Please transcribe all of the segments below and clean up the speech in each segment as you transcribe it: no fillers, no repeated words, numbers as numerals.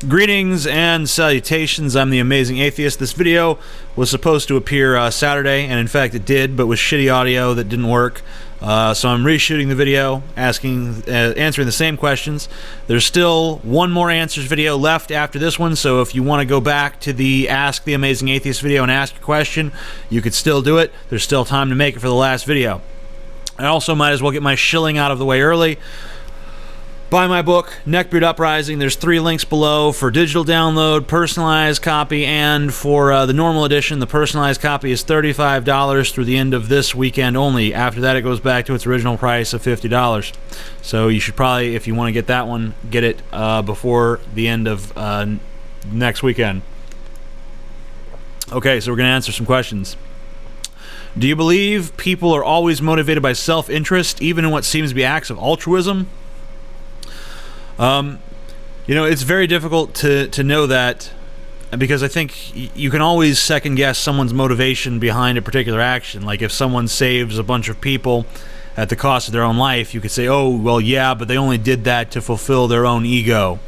Greetings and salutations, I'm the Amazing Atheist. This video was supposed to appear Saturday, and in fact it did, but with shitty audio that didn't work. So I'm reshooting the video, answering the same questions. There's still one more answers video left after this one, so if you want to go back to the Ask the Amazing Atheist video and ask your question, you could still do it. There's still time to make it for the last video. I also might as well get my shilling out of the way early. Buy my book, Neckbeard Uprising. There's 3 links below for digital download, personalized copy, and for the normal edition. The personalized copy is $35 through the end of this weekend only. After that, it goes back to its original price of $50. So you should probably, if you want to get that one, get it before the end of next weekend. Okay, so we're going to answer some questions. Do you believe people are always motivated by self-interest, even in what seems to be acts of altruism? You know, it's very difficult to know that, because I think you can always second guess someone's motivation behind a particular action. Like if someone saves a bunch of people at the cost of their own life, you could say, oh, well, yeah, but they only did that to fulfill their own ego.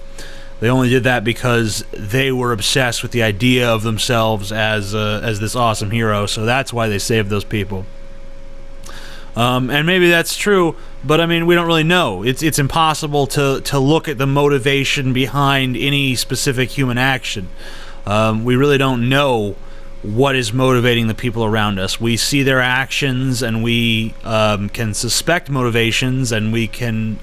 They only did that because they were obsessed with the idea of themselves as this awesome hero, so that's why they saved those people. And maybe that's true, but I mean, we don't really know. It's impossible to look at the motivation behind any specific human action. We really don't know what is motivating the people around us. We see their actions, and we can suspect motivations, and we can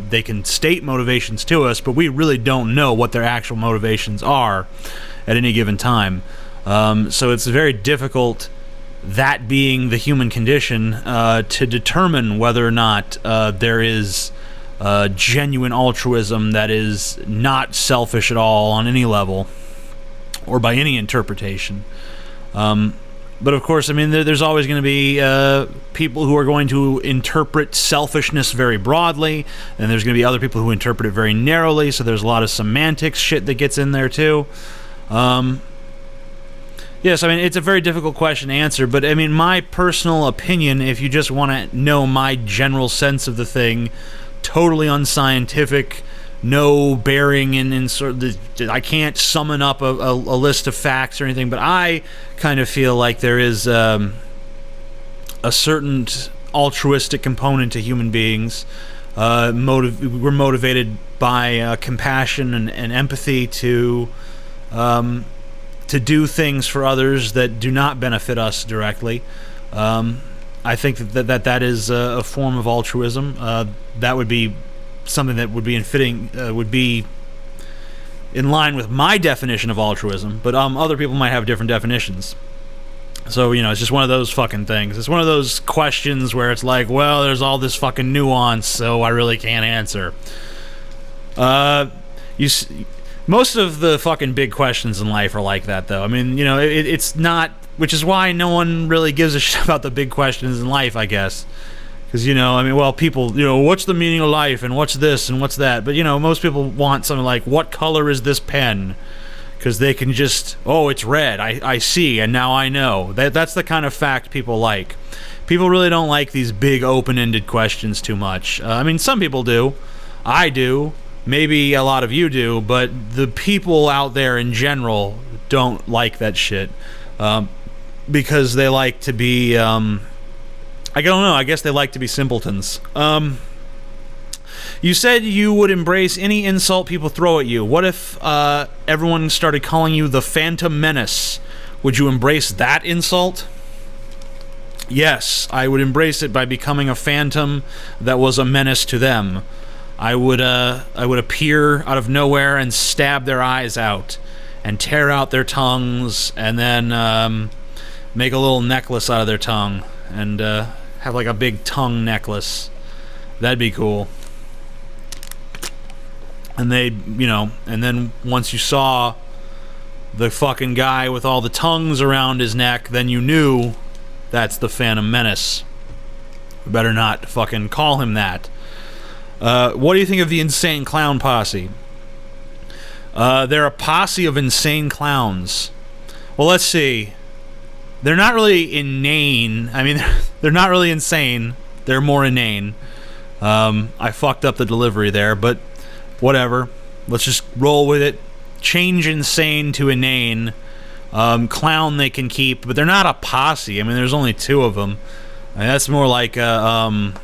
they can state motivations to us, but we really don't know what their actual motivations are at any given time. So it's very difficult, that being the human condition, to determine whether or not there is genuine altruism that is not selfish at all on any level or by any interpretation. But of course, I mean, there's always going to be people who are going to interpret selfishness very broadly, and there's going to be other people who interpret it very narrowly, so there's a lot of semantics shit that gets in there too. Yes, I mean, it's a very difficult question to answer, but I mean, my personal opinion, if you just want to know my general sense of the thing, totally unscientific, no bearing in sort of the, I can't summon up a list of facts or anything, but I kind of feel like there is a certain altruistic component to human beings. We're motivated by compassion and empathy to do things for others that do not benefit us directly. I think that is a form of altruism. That would be something that would be in line with my definition of altruism, but other people might have different definitions. So, you know, it's just one of those fucking things. It's one of those questions where it's like, well, there's all this fucking nuance, so I really can't answer. Most of the fucking big questions in life are like that, though. I mean, you know, it's not, which is why no one really gives a shit about the big questions in life, I guess. Because, you know, I mean, well, people, you know, what's the meaning of life, and what's this, and what's that? But, you know, most people want something like, what color is this pen? Because they can just, oh, it's red, I see, and now I know. That's the kind of fact people like. People really don't like these big, open-ended questions too much. I mean, some people do. I do. Maybe a lot of you do, but the people out there in general don't like that shit, because they like to be, I don't know, I guess they like to be simpletons. You said you would embrace any insult people throw at you. What if everyone started calling you the Phantom Menace? Would you embrace that insult? Yes, I would embrace it by becoming a phantom that was a menace to them. I would appear out of nowhere and stab their eyes out and tear out their tongues, and then make a little necklace out of their tongue and have like a big tongue necklace. That'd be cool. And they, you know, and then once you saw the fucking guy with all the tongues around his neck, then you knew that's the Phantom Menace. We better not fucking call him that. What do you think of the Insane Clown Posse? They're a posse of insane clowns. Well, let's see. They're not really inane. I mean, they're not really insane. They're more inane. I fucked up the delivery there, but whatever. Let's just roll with it. change insane to inane. Clown they can keep, but they're not a posse. I mean, there's only 2 of them. I mean, that's more like a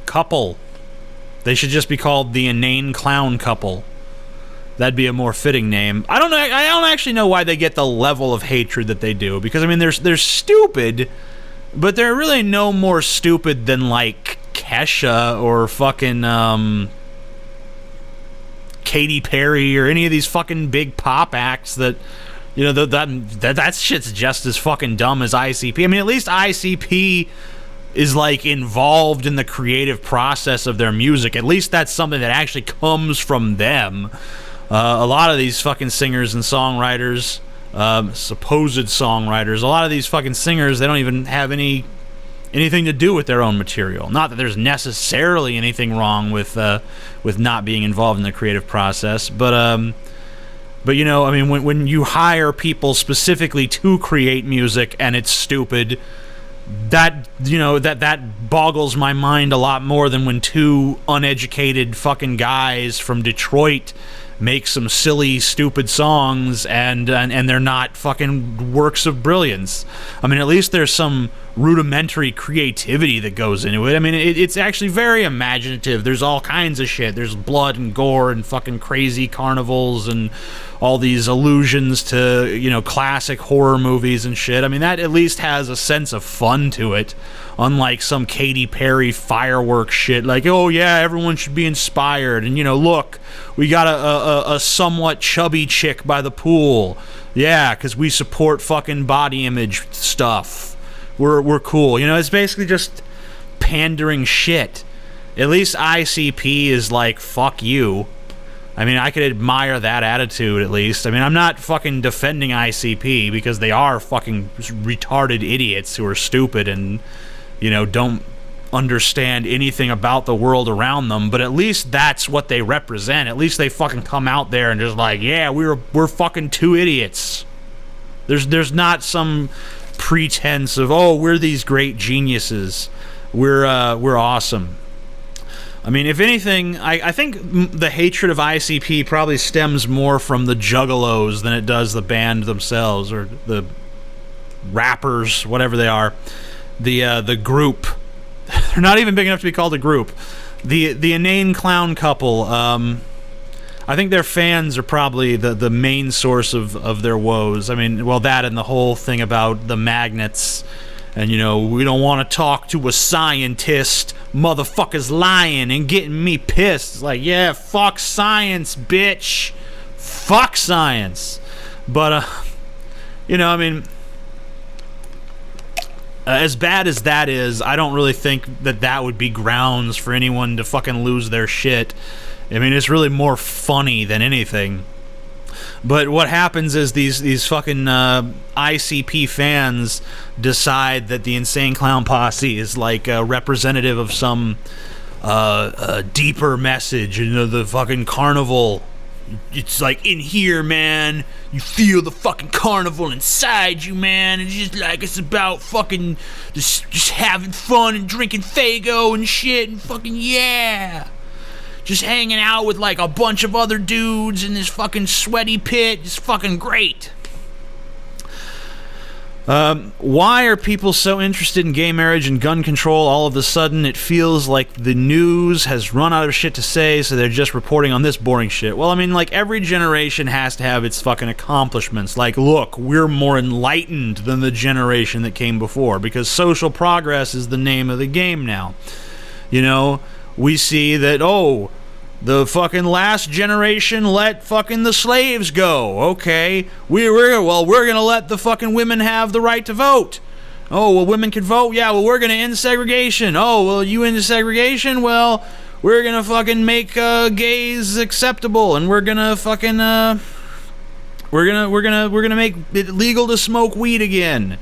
couple. They should just be called the Inane Clown Couple. That'd be a more fitting name. I don't actually know why they get the level of hatred that they do, because I mean, they're stupid, but they're really no more stupid than like Kesha or fucking Katy Perry or any of these fucking big pop acts that, you know, that shit's just as fucking dumb as ICP. I mean, at least ICP is like involved in the creative process of their music. At least that's something that actually comes from them. A lot of these fucking singers and songwriters, supposed songwriters, a lot of these fucking singers, they don't even have anything to do with their own material. Not that there's necessarily anything wrong with not being involved in the creative process, but you know, I mean, when you hire people specifically to create music and it's stupid, that, you know, that boggles my mind a lot more than when 2 uneducated fucking guys from Detroit make some silly, stupid songs and they're not fucking works of brilliance. I mean, at least there's some rudimentary creativity that goes into it. I mean, it's actually very imaginative. There's all kinds of shit. There's blood and gore and fucking crazy carnivals and all these allusions to, you know, classic horror movies and shit. I mean, that at least has a sense of fun to it, unlike some Katy Perry fireworks shit like, oh yeah, everyone should be inspired, and, you know, look, we got a somewhat chubby chick by the pool, yeah, because we support fucking body image stuff, we're cool. You know, it's basically just pandering shit. At least ICP is like, fuck you. I mean, I could admire that attitude, at least. I mean, I'm not fucking defending ICP, because they are fucking retarded idiots who are stupid and, you know, don't understand anything about the world around them, but at least that's what they represent. At least they fucking come out there and just like, yeah, we're fucking 2 idiots. There's not some pretense of, oh, we're these great geniuses. We're awesome. I mean, if anything, I think the hatred of ICP probably stems more from the Juggalos than it does the band themselves, or the rappers, whatever they are. The group. They're not even big enough to be called a group. The Inane Clown Couple. I think their fans are probably the main source of their woes. I mean, well, that and the whole thing about the magnets. And, you know, we don't want to talk to a scientist. Motherfuckers lying and getting me pissed. It's like, yeah, fuck science, bitch. Fuck science. But, you know, I mean, as bad as that is, I don't really think that would be grounds for anyone to fucking lose their shit. I mean, it's really more funny than anything. But what happens is these fucking ICP fans decide that the Insane Clown Posse is like a representative of some deeper message. You know, the fucking carnival. It's like, in here, man, you feel the fucking carnival inside you, man. It's just like, it's about fucking just having fun and drinking Faygo and shit and fucking, yeah. Just hanging out with like a bunch of other dudes in this fucking sweaty pit. It's fucking great. Why are people so interested in gay marriage and gun control all of a sudden? It feels like the news has run out of shit to say, so they're just reporting on this boring shit. Well, I mean, like, every generation has to have its fucking accomplishments. Like, look, we're more enlightened than the generation that came before, because social progress is the name of the game now. You know, we see that, oh, the fucking last generation let fucking the slaves go. Okay, we're gonna let the fucking women have the right to vote. Oh, well, women can vote? Yeah, well, we're gonna end segregation. Oh, well, you into segregation? Well, we're gonna fucking make gays acceptable, and we're gonna fucking we're gonna make it legal to smoke weed again.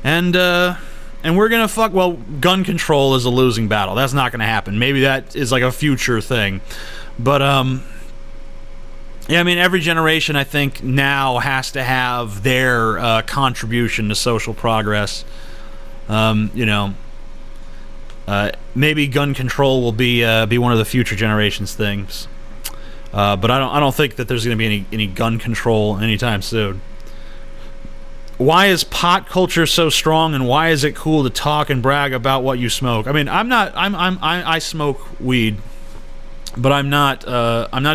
And we're gonna well, gun control is a losing battle. That's not gonna happen. Maybe that is like a future thing. But, yeah, I mean, every generation, I think, now has to have their contribution to social progress. You know, maybe gun control will be one of the future generations' things. But I don't think that there's going to be any gun control anytime soon. Why is pot culture so strong, and why is it cool to talk and brag about what you smoke? I mean, I smoke weed, but I'm not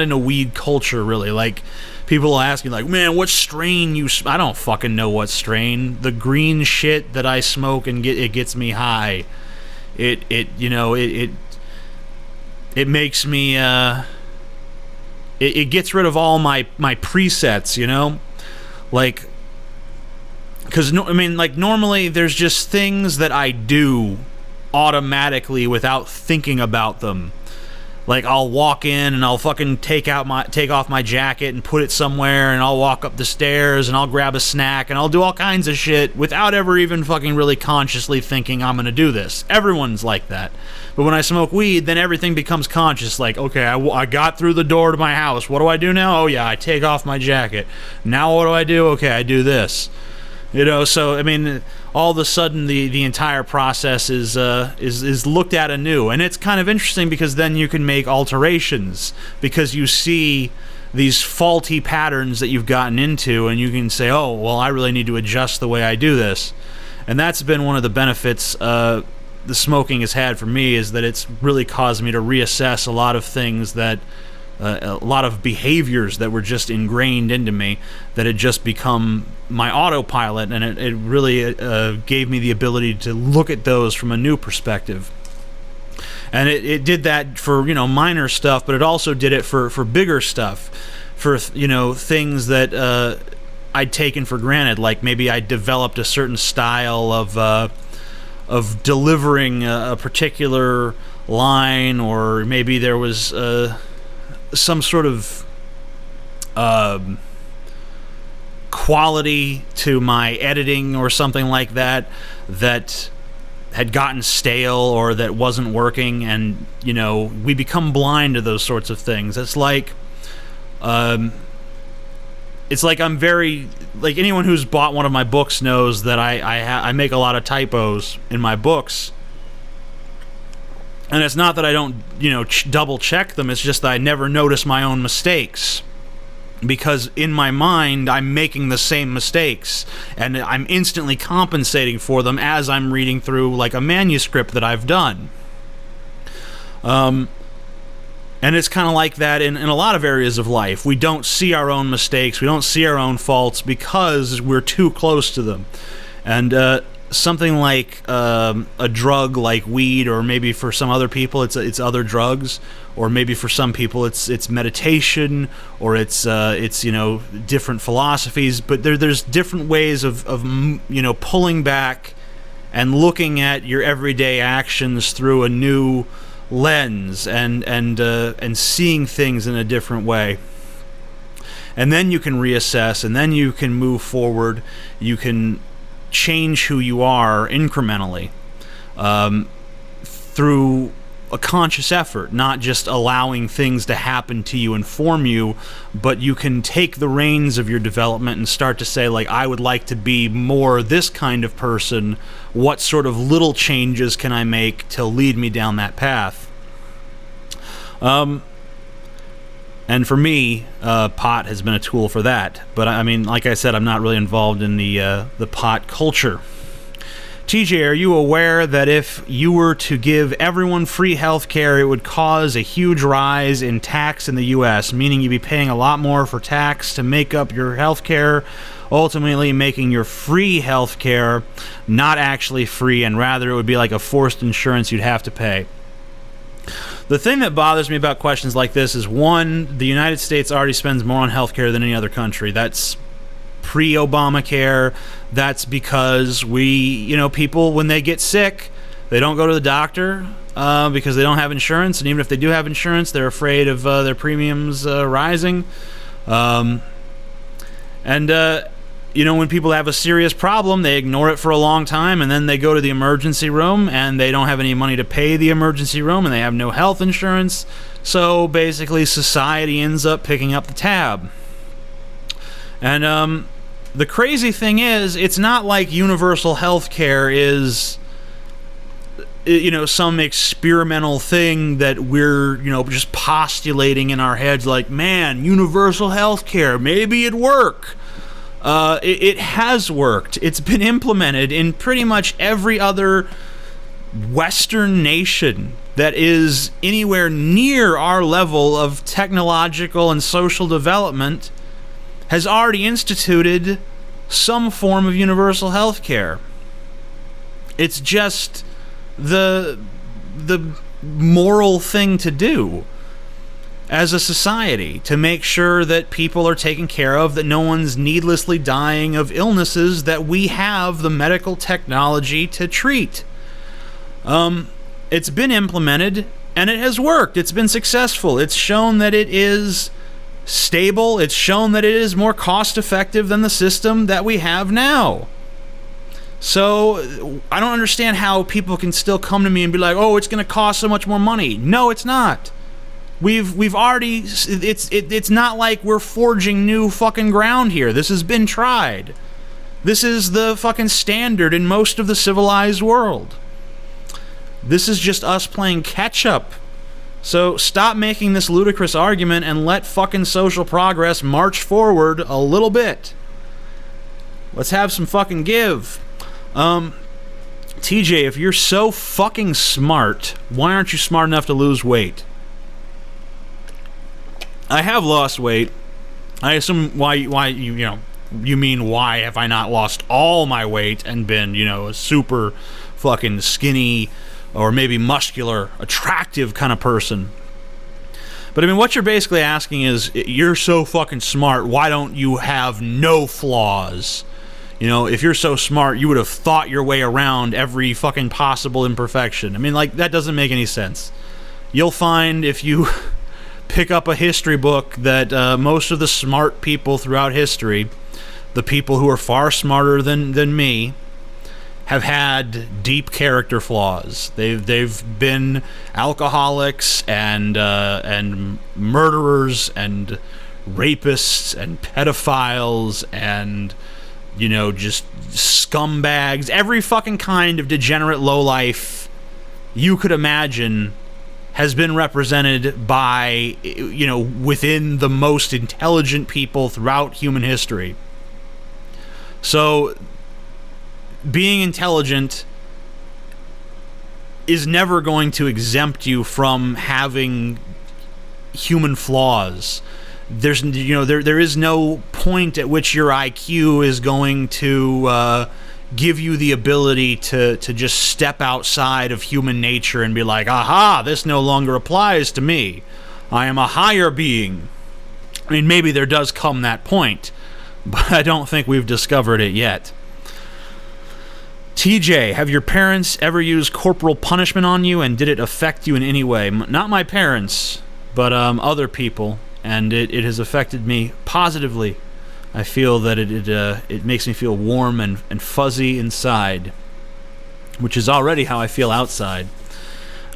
into weed culture really. Like, people will ask me, like, man, what strain you? I don't fucking know what strain. The green shit that I smoke and it gets me high. It makes me it gets rid of all my presets, you know, like. Because, normally there's just things that I do automatically without thinking about them. Like, I'll walk in and I'll fucking take off my jacket and put it somewhere, and I'll walk up the stairs and I'll grab a snack and I'll do all kinds of shit without ever even fucking really consciously thinking I'm gonna do this. Everyone's like that. But when I smoke weed, then everything becomes conscious. Like, okay, I got through the door to my house. What do I do now? Oh yeah, I take off my jacket. Now what do I do? Okay, I do this. You know, so I mean, all of a sudden the entire process is looked at anew, and it's kind of interesting because then you can make alterations because you see these faulty patterns that you've gotten into, and you can say, oh, well, I really need to adjust the way I do this. And that's been one of the benefits the smoking has had for me, is that it's really caused me to reassess a lot of things that. A lot of behaviors that were just ingrained into me that had just become my autopilot, and it really gave me the ability to look at those from a new perspective. And it did that for, minor stuff, but it also did it for bigger stuff, for, things that I'd taken for granted. Like, maybe I developed a certain style of delivering a particular line, or maybe there was some sort of quality to my editing or something like that had gotten stale or that wasn't working, and we become blind to those sorts of things. It's like I'm very, like, anyone who's bought one of my books knows that I make a lot of typos in my books. And it's not that I don't, double check them. It's just that I never notice my own mistakes. Because in my mind, I'm making the same mistakes. And I'm instantly compensating for them as I'm reading through, like, a manuscript that I've done. And it's kind of like that in a lot of areas of life. We don't see our own mistakes. We don't see our own faults because we're too close to them. And, something like a drug like weed, or maybe for some other people it's other drugs, or maybe for some people it's meditation, or it's different philosophies. But there's different ways of pulling back and looking at your everyday actions through a new lens, and seeing things in a different way. And then you can reassess, and then you can move forward. You can change who you are incrementally through a conscious effort, not just allowing things to happen to you and form you, but you can take the reins of your development and start to say, like, I would like to be more this kind of person. What sort of little changes can I make to lead me down that path? And for me, pot has been a tool for that. But I mean, like I said, I'm not really involved in the pot culture. TJ, are you aware that if you were to give everyone free health care, it would cause a huge rise in tax in the U.S., meaning you'd be paying a lot more for tax to make up your health care, ultimately making your free health care not actually free, and rather it would be like a forced insurance you'd have to pay? The thing that bothers me about questions like this is, one, the United States already spends more on healthcare than any other country. That's pre-Obamacare. That's because people, when they get sick, they don't go to the doctor because they don't have insurance. And even if they do have insurance, they're afraid of their premiums rising. When people have a serious problem, they ignore it for a long time, and then they go to the emergency room, and they don't have any money to pay the emergency room, and they have no health insurance. So basically, society ends up picking up the tab. And the crazy thing is, it's not like universal health care is some experimental thing that we're, just postulating in our heads, like, man, universal health care, maybe it'd work. It has worked. It's been implemented in pretty much every other Western nation that is anywhere near our level of technological and social development has already instituted some form of universal health care. It's just the moral thing to do as a society, to make sure that people are taken care of, that no one's needlessly dying of illnesses that we have the medical technology to treat. It's been implemented, and it has worked. It's been successful. It's shown that it is stable. It's shown that it is more cost-effective than the system that we have now. So I don't understand how people can still come to me and be like, "Oh, it's going to cost so much more money." No, it's not. We've already. It's not like we're forging new fucking ground here. This has been tried. This is the fucking standard in most of the civilized world. This is just us playing catch up. So stop making this ludicrous argument and let fucking social progress march forward a little bit. Let's have some fucking give. TJ, if you're so fucking smart, why aren't you smart enough to lose weight? I have lost weight. I assume why you mean why have I not lost all my weight and been, a super fucking skinny or maybe muscular, attractive kind of person. But I mean, what you're basically asking is, you're so fucking smart, why don't you have no flaws? If you're so smart, you would have thought your way around every fucking possible imperfection. I mean, like, that doesn't make any sense. You'll find, if you pick up a history book, that most of the smart people throughout history, the people who are far smarter than me, have had deep character flaws. They've been alcoholics and murderers and rapists and pedophiles and just scumbags. Every fucking kind of degenerate lowlife you could imagine has been represented by, within the most intelligent people throughout human history. So being intelligent is never going to exempt you from having human flaws. There is no point at which your IQ is going to give you the ability to just step outside of human nature and be like, aha, this no longer applies to me. I am a higher being. I mean, maybe there does come that point, but I don't think we've discovered it yet. TJ, have your parents ever used corporal punishment on you, and did it affect you in any way? Not my parents, but other people, and it has affected me positively. I feel that it makes me feel warm and fuzzy inside, which is already how I feel outside.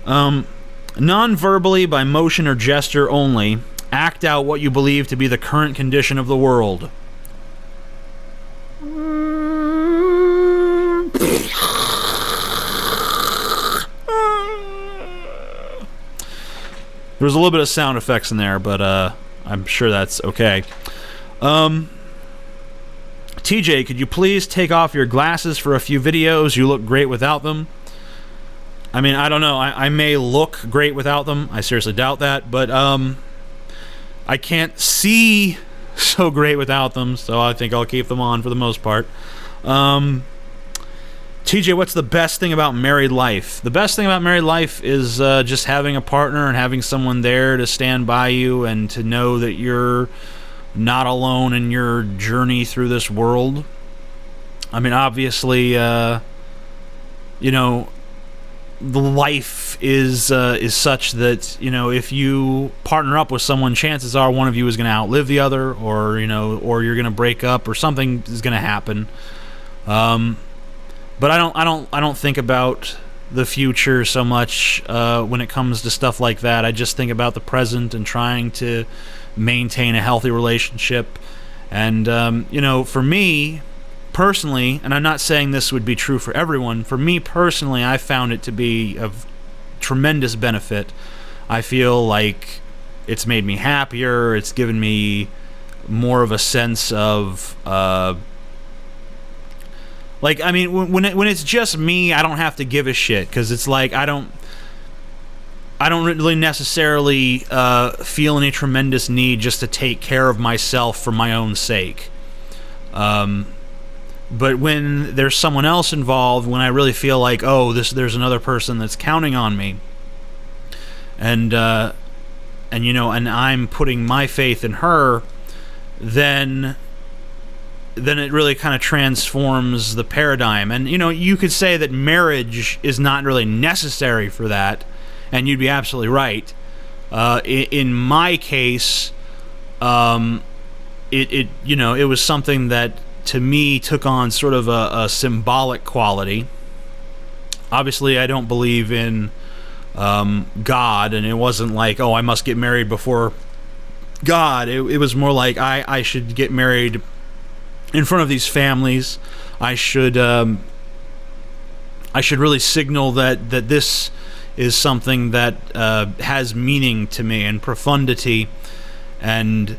Non-verbally, by motion or gesture only, act out what you believe to be the current condition of the world. There was a little bit of sound effects in there, but I'm sure that's okay. TJ, could you please take off your glasses for a few videos? You look great without them. I mean, I don't know. I may look great without them. I seriously doubt that, but I can't see so great without them, so I think I'll keep them on for the most part. TJ, what's the best thing about married life? The best thing about married life is just having a partner and having someone there to stand by you and to know that you're not alone in your journey through this world. I mean, obviously, the life is such that, if you partner up with someone, chances are one of you is going to outlive the other, or you're going to break up, or something is going to happen. But I don't think about the future so much when it comes to stuff like that. I just think about the present and trying to maintain a healthy relationship. And for me, personally, and I'm not saying this would be true for everyone, for me personally, I found it to be of tremendous benefit. I feel like it's made me happier. It's given me more of a sense of, like, I mean, when it's just me, I don't have to give a shit, because it's like I don't really necessarily feel any tremendous need just to take care of myself for my own sake. But when there's someone else involved, when I really feel like, oh, there's another person that's counting on me, and you know, and I'm putting my faith in her, then it really kind of transforms the paradigm. And you know, you could say that marriage is not really necessary for that, and you'd be absolutely right. In my case, it you know, it was something that to me took on sort of a symbolic quality. Obviously, I don't believe in God, and it wasn't like, oh, I must get married before God. It was more like I should get married in front of these families. I should really signal that this is something that has meaning to me and profundity, and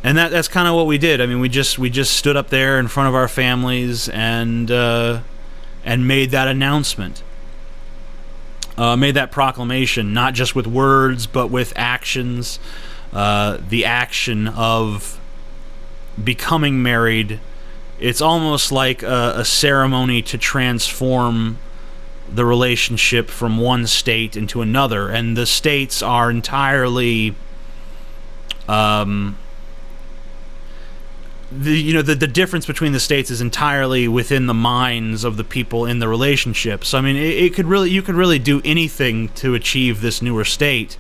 that's kind of what we did. I mean, we just stood up there in front of our families and made that announcement, made that proclamation, not just with words but with actions. The action of becoming married, it's almost like a ceremony to transform the relationship from one state into another, and the states are entirely the difference between the states is entirely within the minds of the people in the relationship. So I mean, you could really do anything to achieve this newer state.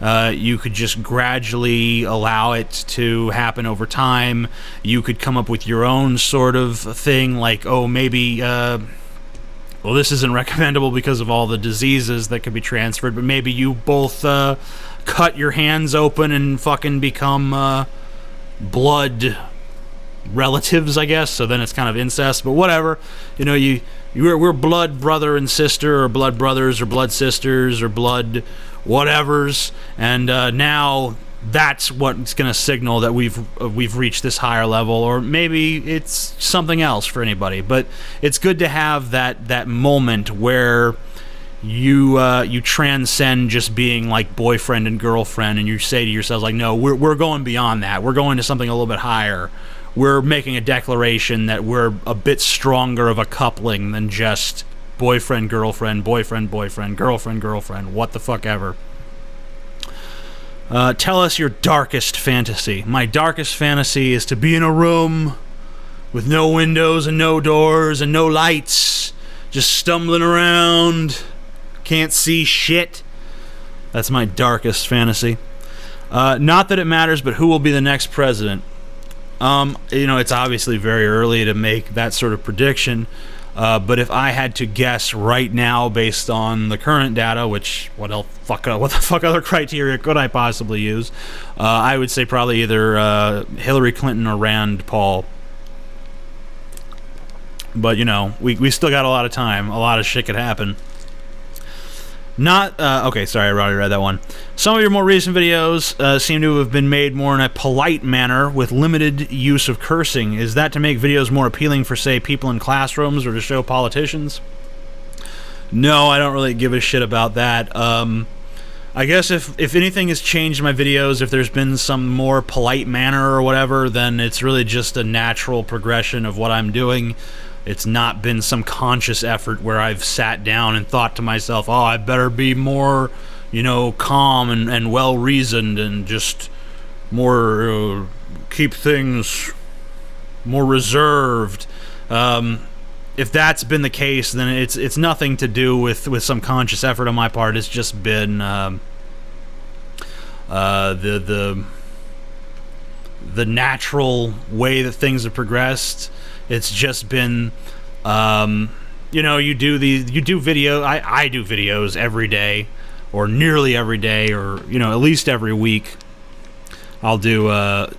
You could just gradually allow it to happen over time. You could come up with your own sort of thing, like, oh, maybe, well, this isn't recommendable because of all the diseases that could be transferred, but maybe you both cut your hands open and fucking become blood relatives, I guess. So then it's kind of incest, but whatever. You know, we're blood brother and sister, or blood brothers, or blood sisters, or blood whatevers, and now that's what's going to signal that we've reached this higher level, or maybe it's something else for anybody. But it's good to have that moment where you transcend just being like boyfriend and girlfriend, and you say to yourself, like, no, we're going beyond that. We're going to something a little bit higher. We're making a declaration that we're a bit stronger of a coupling than just boyfriend, girlfriend, boyfriend, boyfriend, girlfriend, girlfriend, what the fuck ever. Tell us your darkest fantasy. My darkest fantasy is to be in a room with no windows and no doors and no lights, just stumbling around, can't see shit. That's my darkest fantasy. Not that it matters, but who will be the next president? You know, it's obviously very early to make that sort of prediction. But if I had to guess right now, based on the current data, which what the fuck other criteria could I possibly use? I would say probably either Hillary Clinton or Rand Paul. But you know, we still got a lot of time. A lot of shit could happen. Okay, sorry, I already read that one. Some of your more recent videos seem to have been made more in a polite manner with limited use of cursing. Is that to make videos more appealing for, say, people in classrooms or to show politicians? No, I don't really give a shit about that. I guess if anything has changed in my videos, if there's been some more polite manner or whatever, then it's really just a natural progression of what I'm doing. It's not been some conscious effort where I've sat down and thought to myself, oh, I better be more, you know, calm and well-reasoned and just more, keep things more reserved. If that's been the case, then it's nothing to do with some conscious effort on my part. It's just been the natural way that things have progressed. It's just been, you know, you do video. I do videos every day, or nearly every day, or you know, at least every week. I'll do a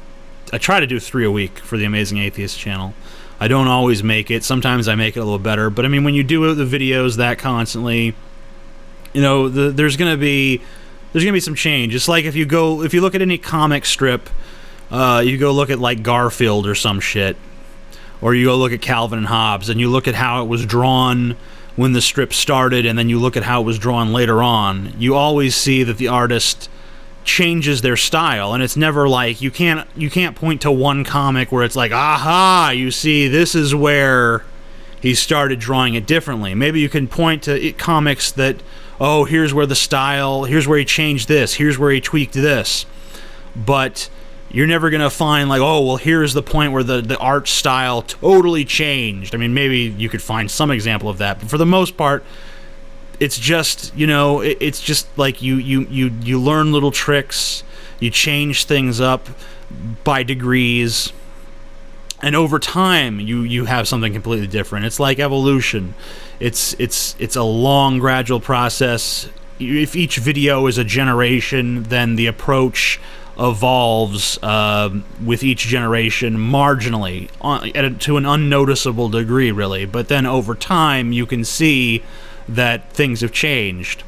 try to do 3 a week for the Amazing Atheist channel. I don't always make it. Sometimes I make it a little better. But I mean, when you do the videos that constantly, you know, there's gonna be some change. It's like if you look at any comic strip, you go look at like Garfield or some shit, or you go look at Calvin and Hobbes, and you look at how it was drawn when the strip started, and then you look at how it was drawn later on. You always see that the artist changes their style, and it's never like you can't point to one comic where it's like, aha, you see, this is where he started drawing it differently. Maybe you can point to comics that, oh, here's where the style, here's where he changed this, here's where he tweaked this, but you're never gonna find like, oh, well, here's the point where the art style totally changed. I mean, maybe you could find some example of that, but for the most part, it's just, you know, it's just like you learn little tricks, you change things up by degrees, and over time you have something completely different. It's like evolution. It's a long, gradual process. If each video is a generation, then the approach evolves with each generation marginally, to an unnoticeable degree, really. But then over time, you can see that things have changed,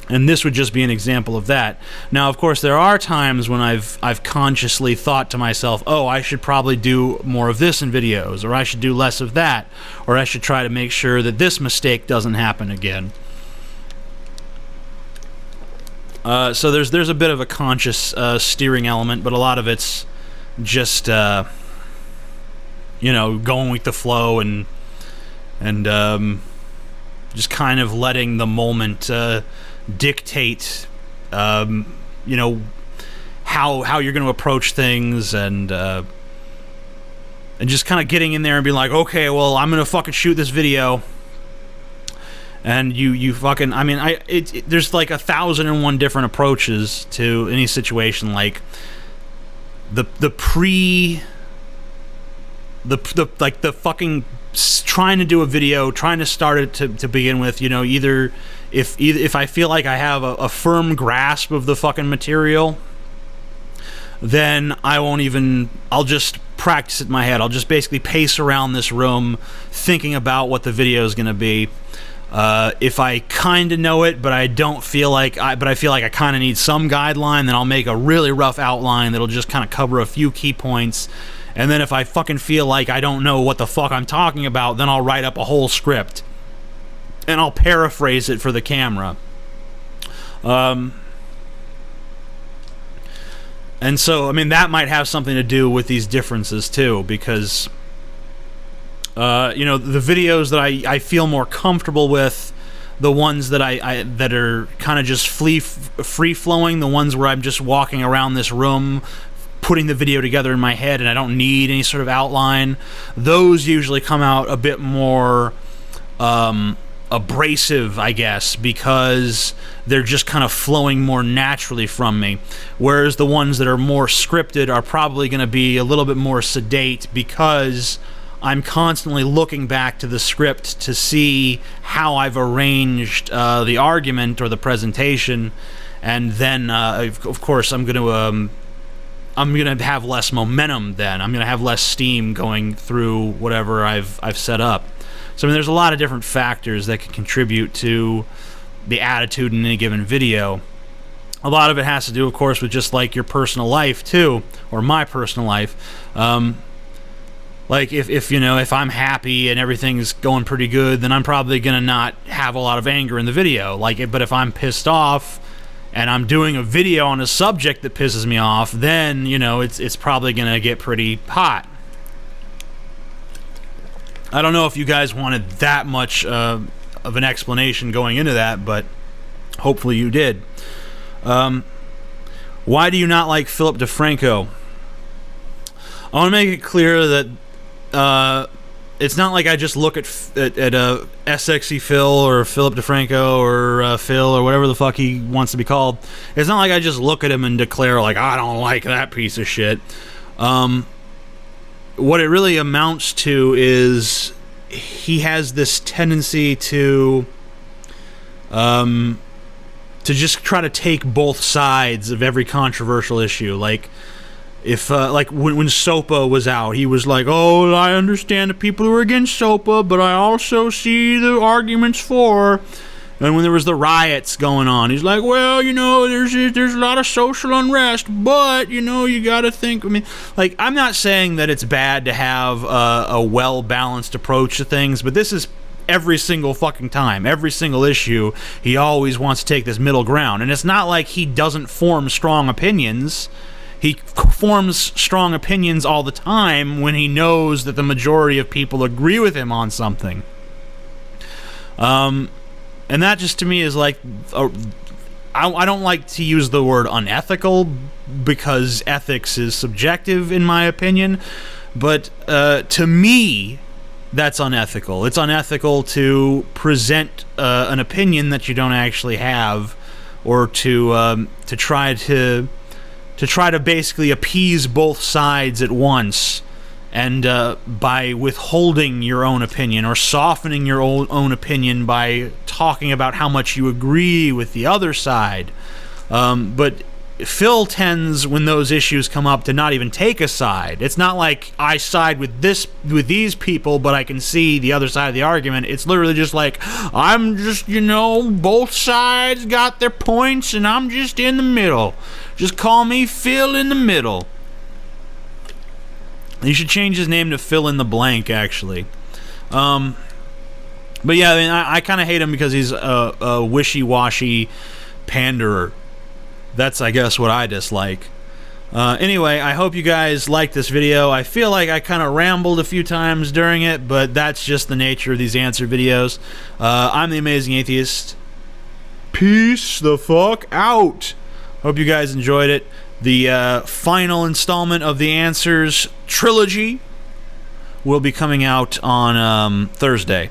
and this would just be an example of that. Now, of course, there are times when I've consciously thought to myself, oh, I should probably do more of this in videos, or I should do less of that, or I should try to make sure that this mistake doesn't happen again. So there's a bit of a conscious steering element, but a lot of it's just you know, going with the flow and just kind of letting the moment dictate, you know, how you're going to approach things, and just kind of getting in there and being like, okay, well, I'm going to fucking shoot this video. And you fucking, I mean, there's like 1,001 different approaches to any situation. Like the fucking trying to do a video, trying to start it to begin with, you know, either if I feel like I have a firm grasp of the fucking material, then I'll just practice it in my head. I'll just basically pace around this room thinking about what the video is going to be. If I kind of know it, but I don't feel like I feel like I kind of need some guideline, then I'll make a really rough outline that'll just kind of cover a few key points. And then if I fucking feel like I don't know what the fuck I'm talking about, then I'll write up a whole script, and I'll paraphrase it for the camera. And so, I mean, that might have something to do with these differences too, because you know, the videos that I feel more comfortable with, the ones that that are kind of just free flowing, the ones where I'm just walking around this room putting the video together in my head and I don't need any sort of outline, those usually come out a bit more abrasive, I guess, because they're just kind of flowing more naturally from me, whereas the ones that are more scripted are probably going to be a little bit more sedate, because I'm constantly looking back to the script to see how I've arranged the argument or the presentation, and then of course I'm going to have less momentum. Then I'm going to have less steam going through whatever I've set up. So I mean, there's a lot of different factors that can contribute to the attitude in any given video. A lot of it has to do, of course, with just like your personal life too, or my personal life. Like if you know, if I'm happy and everything's going pretty good, then I'm probably gonna not have a lot of anger in the video. But if I'm pissed off and I'm doing a video on a subject that pisses me off, then, you know, it's probably gonna get pretty hot. I don't know if you guys wanted that much of an explanation going into that, but hopefully you did. Why do you not like Philip DeFranco? I want to make it clear that it's not like I just look at SXE Phil or Philip DeFranco or Phil or whatever the fuck he wants to be called. It's not like I just look at him and declare, like, I don't like that piece of shit. What it really amounts to is he has this tendency to just try to take both sides of every controversial issue. Like, if like when SOPA was out, he was like, oh, I understand the people who are against SOPA, but I also see the arguments for. And when there was the riots going on, he's like, well, you know, there's a lot of social unrest, but, you know, you got to think. I mean, like, I'm not saying that it's bad to have a well-balanced approach to things, but this is every single fucking time, every single issue, he always wants to take this middle ground. And it's not like he doesn't form strong opinions. He forms strong opinions all the time when he knows that the majority of people agree with him on something. And that just to me is like, I don't like to use the word unethical because ethics is subjective in my opinion, but to me, that's unethical. It's unethical to present an opinion that you don't actually have, or to try to basically appease both sides at once. And by withholding your own opinion or softening your own opinion by talking about how much you agree with the other side. But Phil tends, when those issues come up, to not even take a side. It's not like I side with these people, but I can see the other side of the argument. It's literally just like, I'm just, you know, both sides got their points, and I'm just in the middle. Just call me Phil in the middle. You should change his name to Fill in the Blank, actually. But yeah, I mean, I kind of hate him because he's a wishy-washy panderer. That's, I guess, what I dislike. Anyway, I hope you guys liked this video. I feel like I kind of rambled a few times during it, but that's just the nature of these answer videos. I'm the Amazing Atheist. Peace the fuck out. Hope you guys enjoyed it. The final installment of the Answers trilogy will be coming out on Thursday.